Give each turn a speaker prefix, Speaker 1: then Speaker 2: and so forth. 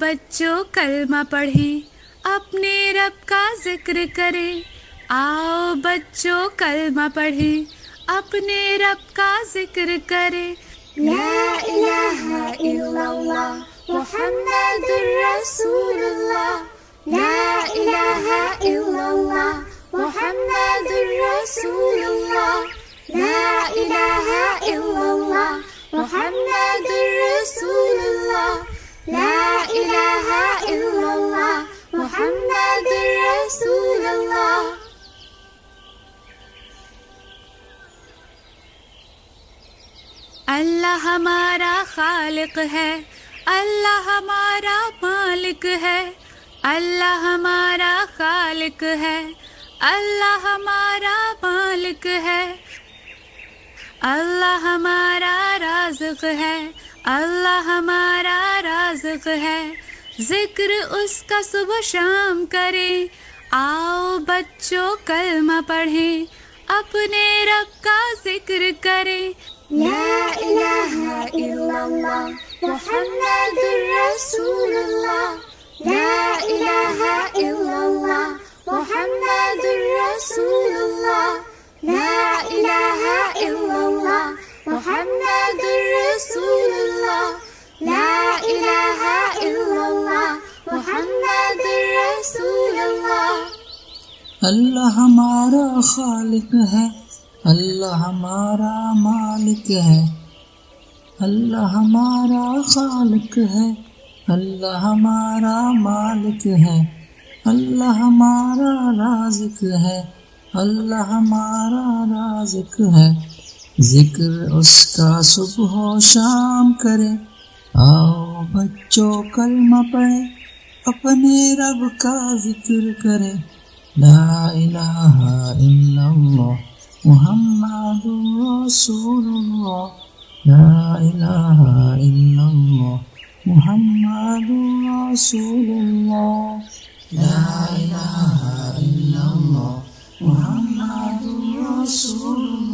Speaker 1: بچوں کلمہ پڑھیں، اپنے رب کا ذکر کریں۔ آؤ بچوں کلمہ پڑھیں، اپنے رب کا ذکر کریں۔
Speaker 2: لا الہ الا اللہ محمد رسول اللہ، لا الہ الا اللہ محمد رسول اللہ، لا الہ الا اللہ محمد رسول اللہ، لا الہ الا اللہ محمد رسول اللہ۔
Speaker 1: اللہ ہمارا خالق ہے، اللہ ہمارا مالک ہے، اللہ ہمارا خالق ہے، اللہ ہمارا مالک ہے، اللہ ہمارا رازق ہے، اللہ ہمارا رازق ہے۔ ذکر اس کا صبح شام کریں، آؤ بچوں کلمہ پڑھیں، اپنے رب کا ذکر کریں۔
Speaker 2: لا الہ الا اللہ محمد رسول اللہ، لا الہ الا اللہ محمد رسول اللہ، لا الہ الا اللہ محمد رسول اللہ، لا الہ الا اللہ محمد رسول اللہ۔
Speaker 3: اللہ ہمارا خالق ہے، اللہ ہمارا مالک ہے، اللہ ہمارا خالق ہے، اللہ ہمارا مالک ہے، اللہ ہمارا رازق ہے، اللہ ہمارا رازق ہے۔ ذکر اس کا صبح و شام کرے، آؤ بچوں کلمہ پڑھے، اپنے رب کا ذکر کرے۔ لا الہ الا اللہ محمد رسول اللہ، لا الہ الا اللہ محمد رسول اللہ، لا الہ الا اللہ محمد رسول اللہ۔